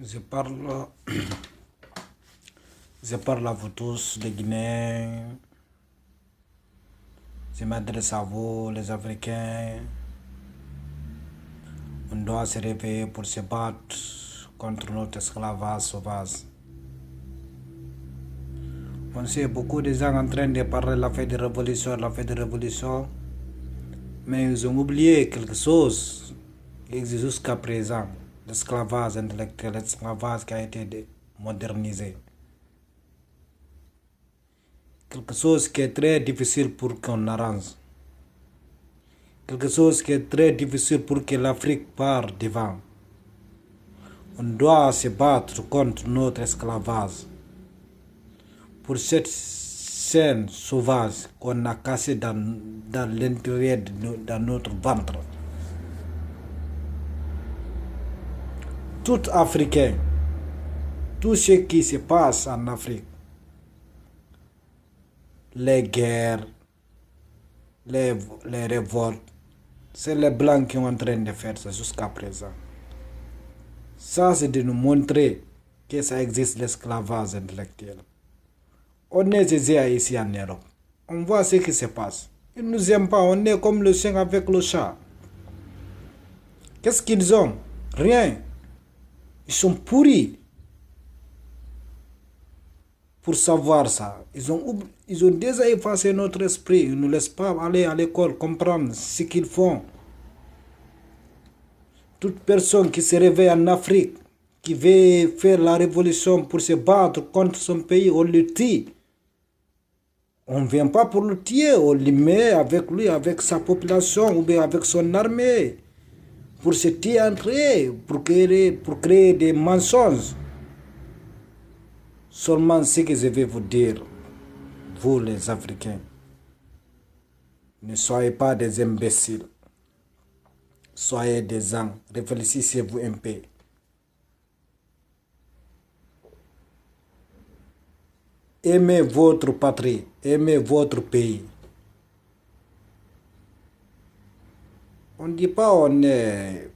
Je parle, je parle à vous tous, les Guinéens. Je m'adresse à vous, les Africains. On doit se réveiller pour se battre contre notre esclavage sauvage. On sait beaucoup de gens en train de parler de la fête de révolution, mais ils ont oublié quelque chose qui existe jusqu'à présent. L'esclavage intellectuel, l'esclavage qui a été modernisé. Quelque chose qui est très difficile pour qu'on arrange. Quelque chose qui est très difficile pour que l'Afrique parte devant. On doit se battre contre notre esclavage. Pour cette scène sauvage qu'on a cassée dans l'intérieur de notre ventre. Tout Africain, tout ce qui se passe en Afrique, les guerres, les révoltes, c'est les Blancs qui sont en train de faire ça jusqu'à présent. Ça, c'est de nous montrer que ça existe l'esclavage intellectuel. On est aisé ici en Europe. On voit ce qui se passe. Ils ne nous aiment pas. On est comme le chien avec le chat. Qu'est-ce qu'ils ont? Rien. Ils sont pourris. Pour savoir ça, ils ont déjà effacé notre esprit. Ils ne nous laissent pas aller à l'école, comprendre ce qu'ils font. Toute personne qui se réveille en Afrique, qui veut faire la révolution pour se battre contre son pays, on le tue. On ne vient pas pour le tuer, on le met avec lui, avec sa population ou bien avec son armée. Pour se tuer entre eux, pour créer des mensonges. Seulement ce que je vais vous dire, vous les Africains, ne soyez pas des imbéciles. Soyez des gens, réfléchissez-vous un peu. Aimez votre patrie, aimez votre pays. On ne dit pas on est...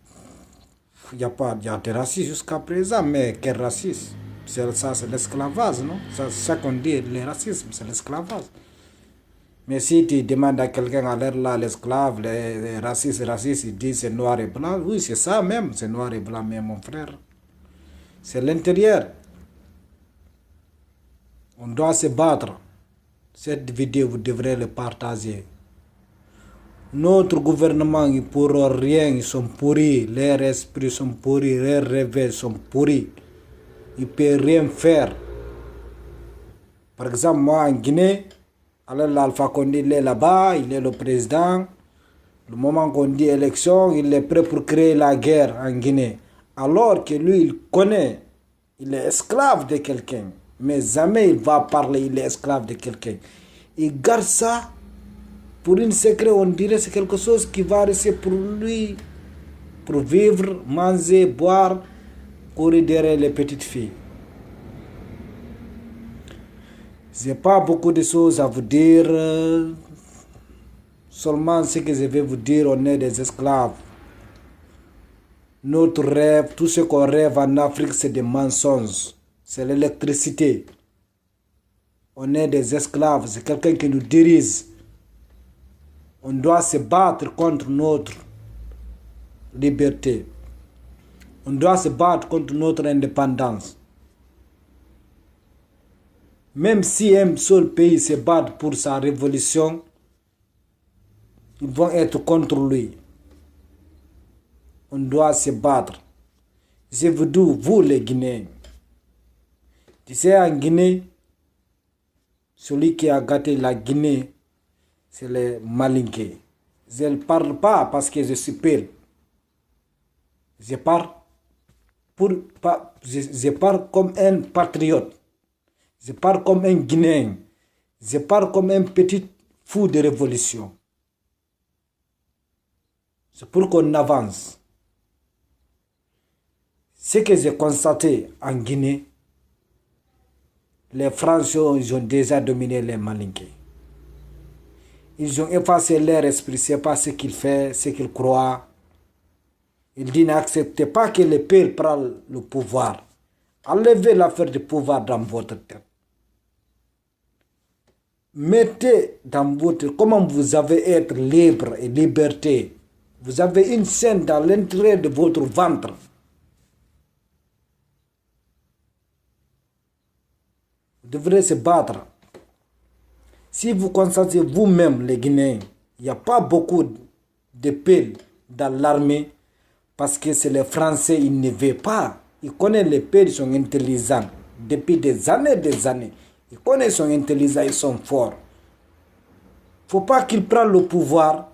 Il y a des racistes jusqu'à présent, mais quel racisme? Ça, c'est l'esclavage, non? C'est ça qu'on dit, le racisme, c'est l'esclavage. Mais si tu demandes à quelqu'un à l'air là, l'esclave, les racistes, ils disent c'est noir et blanc. Oui, c'est ça même, c'est noir et blanc, mais mon frère. C'est l'intérieur. On doit se battre. Cette vidéo, vous devrez le partager. Notre gouvernement, ils ne pourront rien, ils sont pourris. Leurs esprits sont pourris, leurs rêves sont pourris. Ils ne peuvent rien faire. Par exemple, moi en Guinée, alors l'Alpha Condé, il est là-bas, il est le président. Le moment qu'on dit élection, il est prêt pour créer la guerre en Guinée. Alors que lui, il connaît, il est esclave de quelqu'un. Mais jamais il va parler, il est esclave de quelqu'un. Il garde ça pour une secret, on dirait c'est quelque chose qui va rester pour lui, pour vivre, manger, boire, courir derrière les petites filles. Je n'ai pas beaucoup de choses à vous dire. Seulement ce que je vais vous dire, on est des esclaves. Notre rêve, tout ce qu'on rêve en Afrique, c'est des mensonges. C'est l'électricité. On est des esclaves, c'est quelqu'un qui nous dirige. On doit se battre contre notre liberté. On doit se battre contre notre indépendance. Même si un seul pays se bat pour sa révolution, ils vont être contre lui. On doit se battre. Je vous dis, vous les Guinéens, tu sais, en Guinée, celui qui a gâté la Guinée, c'est les Malinké. Je ne parle pas parce que je suis pire. Je parle comme un patriote. Je parle comme un Guinéen. Je parle comme un petit fou de révolution. C'est pour qu'on avance. Ce que j'ai constaté en Guinée, les Français, ils ont déjà dominé les Malinké. Ils ont effacé leur esprit, ce n'est pas ce qu'ils font, ce qu'ils croient. Il dit n'acceptez pas que le peuple prenne le pouvoir. Enlevez l'affaire de pouvoir dans votre tête. Mettez dans votre... Comment vous avez être libre et liberté. Vous avez une scène dans l'intérieur de votre ventre. Vous devrez se battre. Si vous constatez vous-même, les Guinéens, il n'y a pas beaucoup de pelles dans l'armée parce que c'est les Français, ils ne veulent pas. Ils connaissent les pelles, ils sont intelligents. Depuis des années. Ils connaissent, ils sont intelligents, ils sont forts. Il ne faut pas qu'ils prennent le pouvoir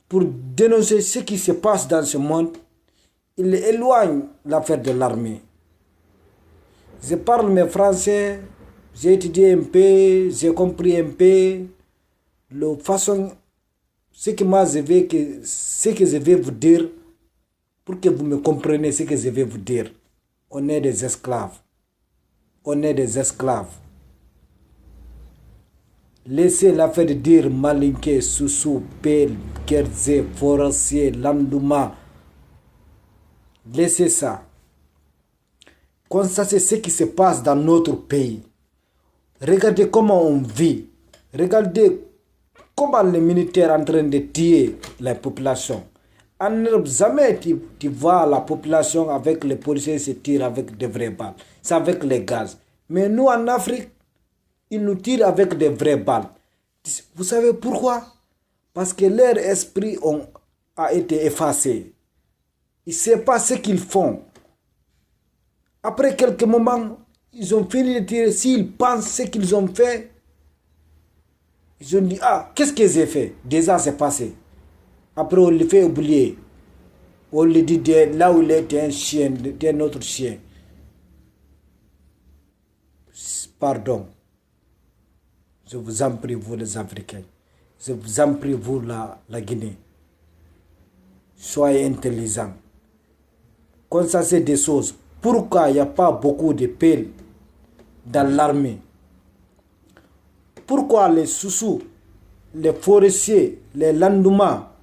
pour dénoncer ce qui se passe dans ce monde. Ils éloignent l'affaire de l'armée. Je parle mes français, j'ai étudié un peu, j'ai compris un peu. La façon, ce que je vais vous dire, pour que vous me compreniez ce que je vais vous dire. On est des esclaves. On est des esclaves. Laissez l'affaire de dire Malinké, Soussou, Pel, Kerze, Forestier, Landouma. Laissez ça. Constatez ce qui se passe dans notre pays. Regardez comment on vit. Regardez comment les militaires sont en train de tuer la population. En Europe, jamais tu vois la population avec les policiers se tirent avec des vraies balles. C'est avec les gaz. Mais nous, en Afrique, ils nous tirent avec des vraies balles. Vous savez pourquoi? Parce que leur esprit a été effacé. Ils ne savent pas ce qu'ils font. Après quelques moments, ils ont fini de tirer. S'ils pensent ce qu'ils ont fait, ils ont dit, ah, qu'est-ce que j'ai fait? Déjà, c'est passé. Après, on le fait oublier. On lui dit, là où il était un chien, c'était un autre chien. Pardon. Je vous en prie, vous les Africains. Je vous en prie, vous la Guinée. Soyez intelligents. Constatez des choses. Pourquoi il n'y a pas beaucoup de pelles dans l'armée? Pourquoi les Soussous, les forestiers, les Landouma,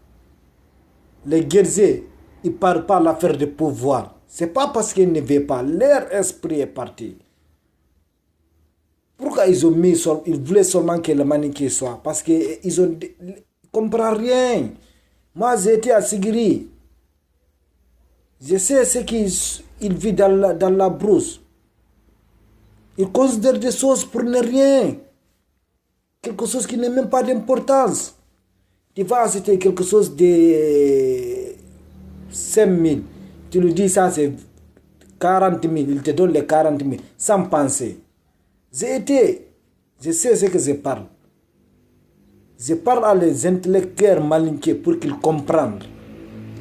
les Guerzés, ils ne parlent pas l'affaire de pouvoir? Ce n'est pas parce qu'ils ne veulent pas. Leur esprit est parti. Pourquoi ils voulaient seulement que le Malinké soit? Parce qu'ils ne comprennent rien. Moi, j'ai été à Sigiri. Je sais ce qu'il vit dans la brousse. Il considère des choses pour ne rien. Quelque chose qui n'a même pas d'importance. Tu vas acheter quelque chose de 5 000. Tu lui dis ça c'est 40 000. Il te donne les 40 000 sans penser. Je sais ce que je parle. Je parle à les intellectuels malinqués pour qu'ils comprennent.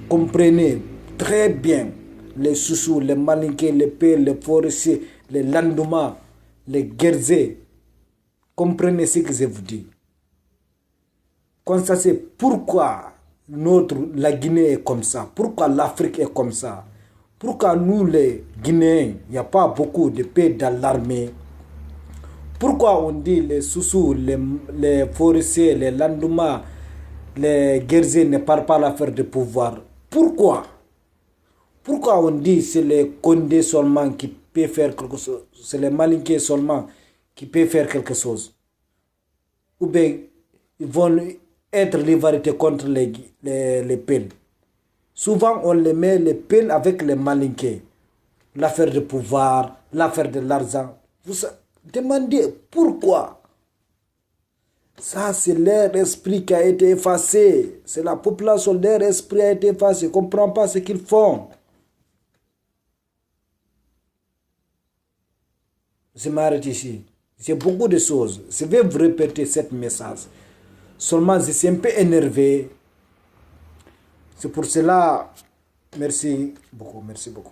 Comprenez très bien les Soussous, les Malinqués, les Pères, les Forestiers, les Landouma, les Guerzés. Comprenez ce que je vous dis. Constatez pourquoi la Guinée est comme ça. Pourquoi l'Afrique est comme ça. Pourquoi nous les Guinéens, il n'y a pas beaucoup de paix dans l'armée. Pourquoi on dit les Soussous, les Forestiers, les Landouma, les Guerzés ne parlent pas l'affaire de pouvoir? Pourquoi? Pourquoi on dit que c'est les Condés seulement qui peuvent faire quelque chose? C'est les Malinqués seulement qui peuvent faire quelque chose? Ou bien ils vont être rivalité contre les Pelles. Souvent on les met les Pelles avec les Malinqués. L'affaire de pouvoir, l'affaire de l'argent. Vous demandez pourquoi? Ça, c'est leur esprit qui a été effacé. C'est la population, leur esprit a été effacé. Ils ne comprennent pas ce qu'ils font. Je m'arrête ici. J'ai beaucoup de choses. Je vais vous répéter ce message. Seulement, je suis un peu énervé. C'est pour cela, merci beaucoup.